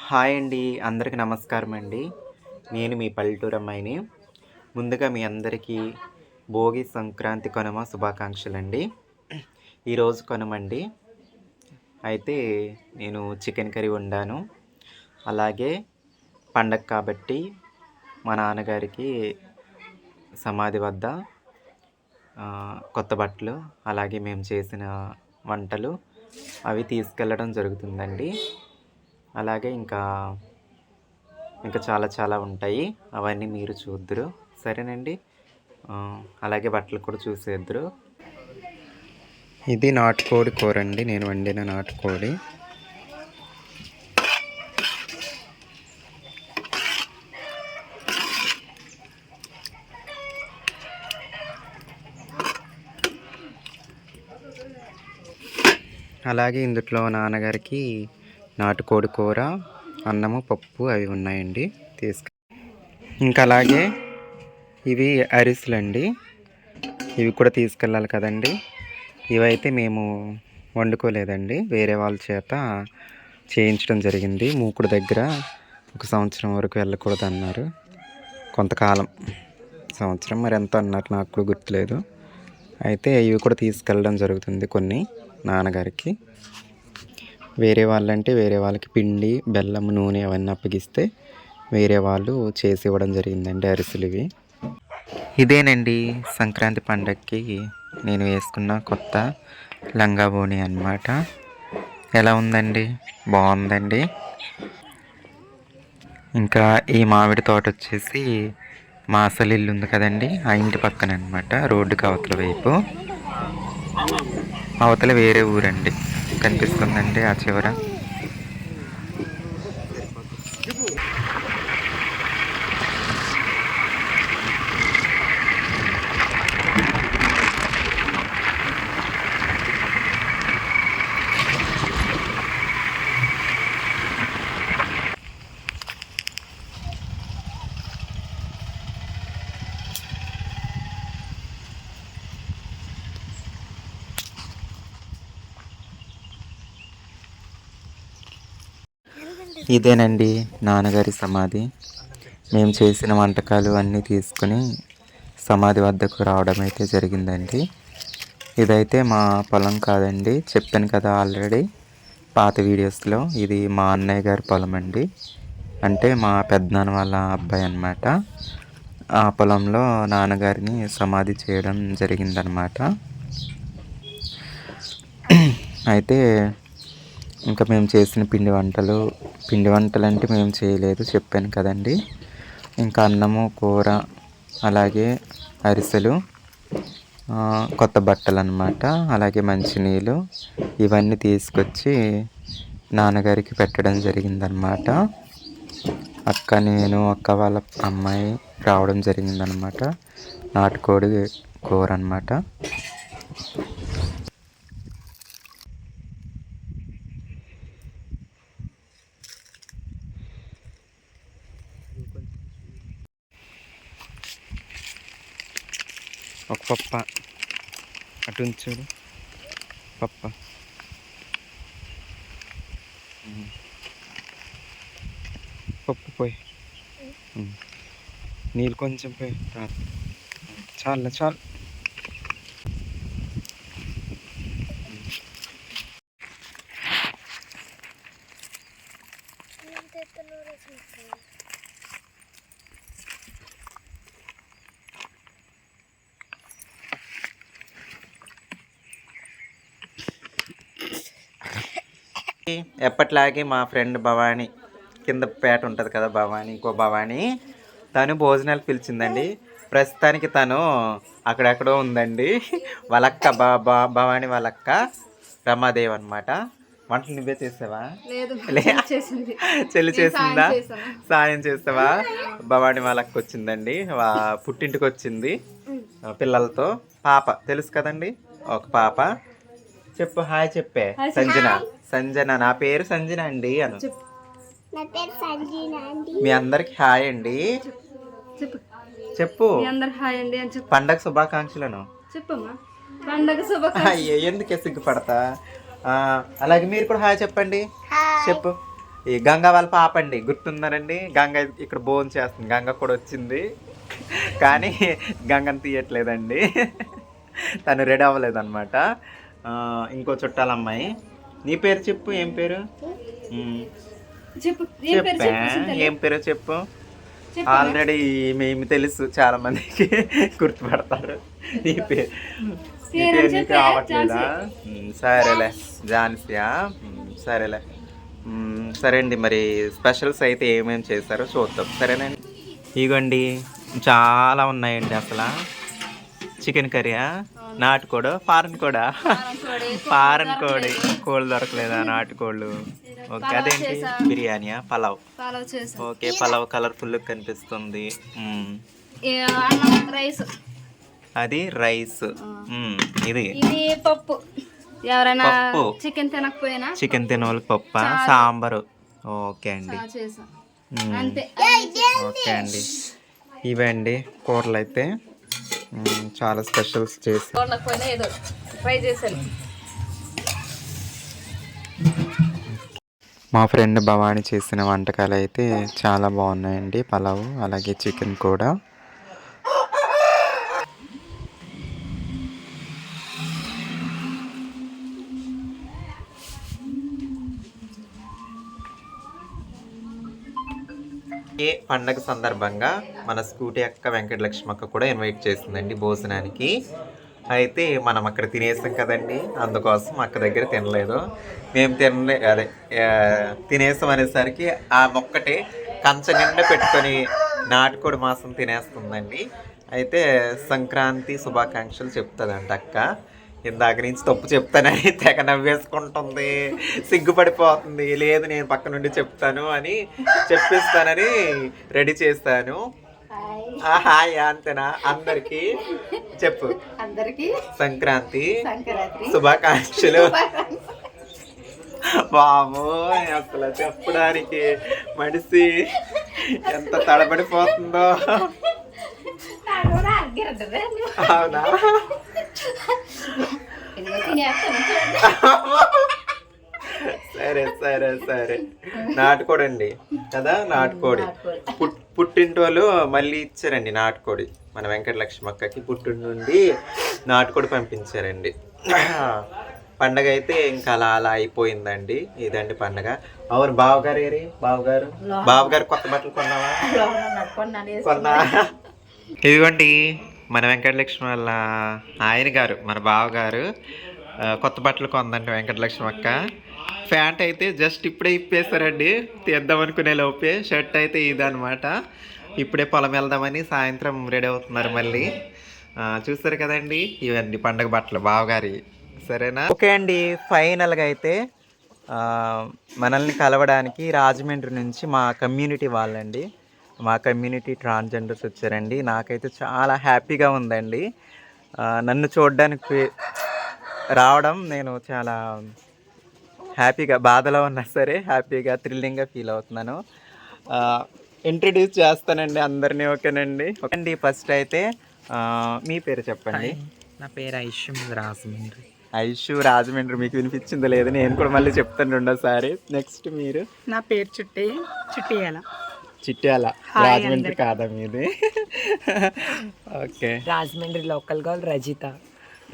Hi అండి. అందరికి నమస్కారం అండి. నేను మీ పల్లెటూరు అమ్మాయిని. ముందుగా మీ అందరికీ భోగి, సంక్రాంతి, కనుమ శుభాకాంక్షలండి. ఈరోజు కనుమండి. అయితే నేను చికెన్ కర్రీ వండాను. అలాగే పండగ కాబట్టి మా నాన్నగారికి సమాధి వద్ద కొత్త బట్టలు, అలాగే మేము చేసిన వంటలు అవి తీసుకెళ్ళడం జరుగుతుందండి. అలాగే ఇంకా చాలా చాలా ఉంటాయి. అవన్నీ మీరు చూద్దురు. సరేనండి. అలాగే బట్టలు కూడా చూసేద్దురు. ఇది నాటుకోడి కూర అండి. నేను వండిన నాటుకోడి. అలాగే ఇందులో నాన్నగారికి నాటుకోడి కూర, అన్నము, పప్పు అవి ఉన్నాయండి. ఇంకా అలాగే ఇవి అరిసెలండి. ఇవి కూడా తీసుకెళ్ళాలి కదండి. ఇవైతే మేము వండుకోలేదండి, వేరే వాళ్ళ చేత చేయించడం జరిగింది. మూకుడు దగ్గర 1 సంవత్సరం వరకు వెళ్ళకూడదు అన్నారు. కొంతకాలం, సంవత్సరం మరి ఎంత అన్నారు, నాకు కూడా గుర్తులేదు. అయితే ఇవి కూడా తీసుకెళ్ళడం జరుగుతుంది కొన్ని నాన్నగారికి. వేరే వాళ్ళంటే వేరే వాళ్ళకి పిండి, బెల్లం, నూనె అవన్నీ అప్పగిస్తే వేరే వాళ్ళు చేసి ఇవ్వడం జరిగిందండి అరిసెలు ఇవి. ఇదేనండి సంక్రాంతి పండగకి నేను వేసుకున్న కొత్త లంగా ఓణి అన్నమాట. ఎలా ఉందండి? బాగుందండి. ఇంకా ఈ మామిడి తోట వచ్చేసి మా అసలు ఇల్లు ఉంది కదండి, ఆ ఇంటి పక్కన అనమాట. రోడ్డుకి అవతల వైపు, అవతల వేరే ఊరండి. కనిపిస్తుందండి ఆ చివర. ఇదేనండి నాన్నగారి సమాధి. మేము చేసిన వంటకాలు అన్నీ తీసుకుని సమాధి వద్దకు రావడం అయితే జరిగిందండి. ఇదైతే మా పొలం కాదండి, చెప్పాను కదా ఆల్రెడీ పాత వీడియోస్లో. ఇది మా అన్నయ్య గారి పొలం అండి. అంటే మా పెద్దనాన్న వాళ్ళ అబ్బాయి అన్నమాట. ఆ పొలంలో నాన్నగారిని సమాధి చేయడం జరిగిందనమాట. అయితే ఇంకా మేము చేసిన పిండి వంటలు అంటే మేము చేయలేదు, చెప్పాను కదండి. ఇంకా అన్నము, కూర, అలాగే అరిసెలు, కొత్త బట్టలు అన్నమాట. అలాగే మంచినీళ్ళు ఇవన్నీ తీసుకొచ్చి నాన్నగారికి పెట్టడం జరిగిందనమాట. అక్క వాళ్ళ అమ్మాయి రావడం జరిగిందనమాట. నాటుకోడి కూర అన్నమాట. ఒక పప్ప అటు చూడు, పప్ప. పప్పు పోయి, నీళ్ళు కొంచెం పోయి రా. చాలు. ఎప్పట్లాగే మా ఫ్రెండ్ భవానీ, కింద పేట ఉంటుంది కదా భవానీ, ఇంకో భవానీ, తను భోజనాలు పిలిచిందండి. ప్రస్తుతానికి తను అక్కడెక్కడో ఉందండి. వాళ్ళక్క భవానీ వాళ్ళక్క రమాదేవి అనమాట. వంటలు నువ్వే చేసావా? చెల్లి చేసిందా? సాయం చేస్తావా? భవానీ వాళ్ళక్క వచ్చిందండి, పుట్టింటికి వచ్చింది పిల్లలతో. పాప తెలుసు కదండి, ఒక పాప. చెప్పు, హాయ్ చెప్పే. సంజన, నా పేరు సంజన అండి అను. మీ అందరికి హాయ్ అండి చెప్పు. పండగ శుభాకాంక్షలను అయ్యో ఎందుకే సిగ్గుపడతా. అలాగే మీరు కూడా హాయ్ చెప్పండి. చెప్పు. ఈ గంగ వాళ్ళ పాప అండి, గుర్తున్నారండి? గంగ ఇక్కడ భోజనం చేస్తుంది. గంగ కూడా వచ్చింది కానీ గంగని తీయట్లేదండి, తను రెడీ అవ్వలేదు అనమాట. ఇంకో చుట్టాలమ్మాయి. నీ పేరు చెప్పు, ఏం పేరు? చెప్పా, ఏం పేరు చెప్పు. ఆల్రెడీ మేము తెలుసు, చాలా మందికి గుర్తుపడతారు. నీ పేరు నీకు రావట్లేదా? సరేలే, ఝాన్సీయా? సరేలే. సరే అండి, మరి స్పెషల్స్ అయితే ఏమేమి చేశారో చూద్దాం, సరేనండి. ఇగోండి చాలా ఉన్నాయండి. అసలు చికెన్ కర్రీయా, నాటుకోడు, ఫారెన్ కోడా? ఫారెన్ కోడి కోళ్ళు దొరకలేదా? నాటుకోళ్ళు. ఓకే, అదేంటి బిర్యానీయా? పలావ్. ఓకే, పలావ్ కలర్ఫుల్ కనిపిస్తుంది. అది రైస్. ఇది పప్పు. ఎవరైనా చికెన్ తినకపోయినా చికెన్ తిన వాళ్ళకి పప్పు, సాంబారు. ఓకే అండి, ఓకే అండి. ఇవండి కూరలు అయితే చాలా స్పెషల్స్ చేసి మా ఫ్రెండ్ భవాని చేసిన వంటకాలు అయితే చాలా బాగున్నాయండి. పలావ్ అలాగే చికెన్ కూడా. ఏ పండగ సందర్భంగా మన స్కూటీ అక్క వెంకటలక్ష్మి అక్క కూడా ఇన్వైట్ చేసిందండి భోజనానికి. అయితే మనం అక్కడ తినేసాం కదండి, అందుకోసం అక్క దగ్గర తినలేదు. మేము తినేసాం అనేసరికి ఆ మొక్కటే కంచ నిండా పెట్టుకొని నాటుకోడి మాంసం తినేస్తుందండి. అయితే సంక్రాంతి శుభాకాంక్షలు చెప్తుందంట అక్క. ఇందాక నుంచి తప్పు చెప్తానని తెగ నవ్వేసుకుంటుంది, సిగ్గుపడిపోతుంది. లేదు నేను పక్క నుండి చెప్తాను అని చెప్పిస్తానని రెడీ చేస్తాను. హాయ్ అంతేనా? అందరికి చెప్పు, అందరికి సంక్రాంతి శుభాకాంక్షలు. బాబు అసలు చెప్పడానికి మనిషి ఎంత తడబడిపోతుందో. అవునా? సరే సరే సరే. నాటుకోడి అండి కదా, నాటుకోడి. పుట్టింటి వాళ్ళు మళ్ళీ ఇచ్చారండి నాటుకోడి. మన వెంకటలక్ష్మి అక్కకి పుట్టింటి నుండి నాటుకోడి పంపించారండి. పండగ అయితే ఇంకా అలా అలా అయిపోయిందండి. ఇదండి పండగ. అవును, బావగారు ఏరి? బావగారు కొత్త బట్టలు కొన్నావా? కొన్నా. ఇదిగోండి మన వెంకటలక్ష్మి వాళ్ళ ఆయన గారు, మన బావగారు కొత్త బట్టలు కొందండి వెంకటలక్ష్మి అక్క. ప్యాంట్ అయితే జస్ట్ ఇప్పుడే ఇప్పేశారండి, తీద్దాం అనుకునే లోపే. షర్ట్ అయితే ఇదనమాట. ఇప్పుడే పొలం వెళ్దామని సాయంత్రం రెడీ అవుతున్నారు మళ్ళీ. చూస్తారు కదండి, ఇవన్నీ పండగ బట్టలు బావగారి. సరేనా? ఓకే అండి, ఫైనల్గా అయితే మనల్ని కలవడానికి రాజమండ్రి నుంచి మా కమ్యూనిటీ వాళ్ళండి, మా కమ్యూనిటీ ట్రాన్స్జెండర్స్ వచ్చారండి. నాకైతే చాలా హ్యాపీగా ఉందండి. నన్ను చూడడానికి రావడం నేను చాలా హ్యాపీగా, బాధలో ఉన్నా సరే హ్యాపీగా, థ్రిల్లింగ్గా ఫీల్ అవుతున్నాను. ఇంట్రడ్యూస్ చేస్తానండి అందరినీ. ఓకేనండి? ఓకే, ఫస్ట్ అయితే మీ పేరు చెప్పండి. నా పేరు ఐషు, రాజమండ్రి. ఐషు, రాజమండ్రి. మీకు వినిపించిందో లేదు, నేను కూడా మళ్ళీ చెప్తాను రెండోసారి. నెక్స్ట్ మీరు? నా పేరు చిట్టియాల. చిట్యాల, రాజమండ్రి కాదా మీది? Okay. Rajahmundry local girl Rajitha.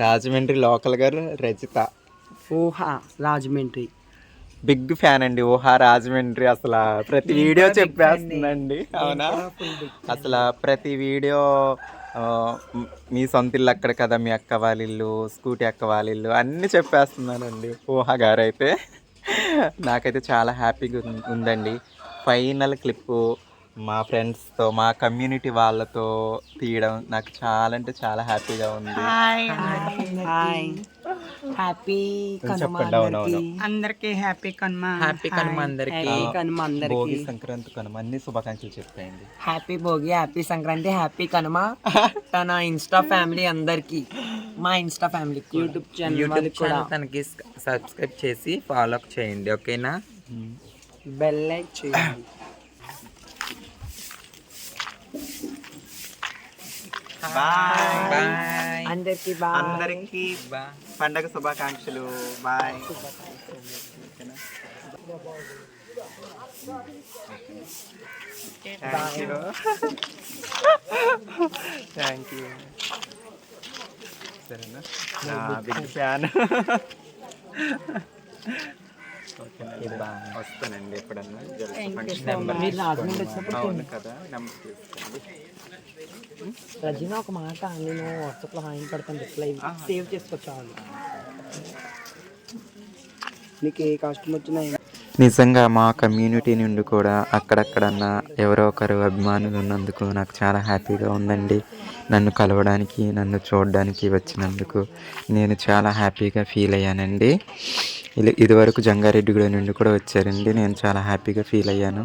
Rajahmundry local girl Rajitha. ఊహా రాజమండ్రి. బిగ్ ఫ్యాన్ అండి ఊహా రాజమండ్రి. అసలు ప్రతి వీడియో చెప్పేస్తుందండి. అవునా? అసలు ప్రతి వీడియో మీ సొంత ఇల్లు అక్కడ కదా, మీ అక్క వాళ్ళ ఇల్లు, స్కూటీ అక్క వాళ్ళ ఇల్లు అన్నీ చెప్పేస్తున్నానండి ఊహా గారు అయితే. నాకైతే చాలా హ్యాపీగా ఉందండి. ఫైనల్ క్లిప్పు మా ఫ్రెండ్స్తో, మా కమ్యూనిటీ వాళ్ళతో తీయడం నాకు చాలా అంటే చాలా హ్యాపీగా ఉంది. హ్యాపీ అందరికి హ్యాపీ కనుమ. హ్యాపీ కనుమ అందరికి. భోగి, సంక్రాంతి, కనుమ అన్ని శుభాకాంక్షలు చెప్తాయండి. Happy Bhogi, happy Sankranti, happy Kanuma. తన ఇన్స్టా ఫ్యామిలీ అందరికి, మా ఇన్స్టా ఫ్యామిలీ యూట్యూబ్ ఛానల్ తనకి సబ్స్క్రైబ్ చేసి ఫాలో చేయండి. ఓకేనా? బెల్ లైక్ చేయండి. బాయ్. అందరికి పండగ శుభాకాంక్షలు. బాయ్. Thank you. సరేనా, నా బిగ్ ఫ్యాన్. వస్తానండి ఎప్పుడన్నా మీరు రాజమండ్రి వచ్చినప్పుడు అవును కదా, నెంబర్ తీసుకోండి. రజీనా ఒక మాట, నేను వాట్సాప్లో హాయిన్ పెడతాను, రిప్లై సేవ్ చేసుకొచ్చాను. నీకు ఏ కాస్ట్యూమ్ వచ్చినా నిజంగా మా కమ్యూనిటీ నుండి కూడా అక్కడక్కడన్నా ఎవరో ఒకరు అభిమానులు ఉన్నందుకు నాకు చాలా హ్యాపీగా ఉందండి. నన్ను కలవడానికి, నన్ను చూడడానికి వచ్చినందుకు నేను చాలా హ్యాపీగా ఫీల్ అయ్యానండి. ఇదివరకు జంగారెడ్డిగూడ నుండి కూడా వచ్చారండి, నేను చాలా హ్యాపీగా ఫీల్ అయ్యాను.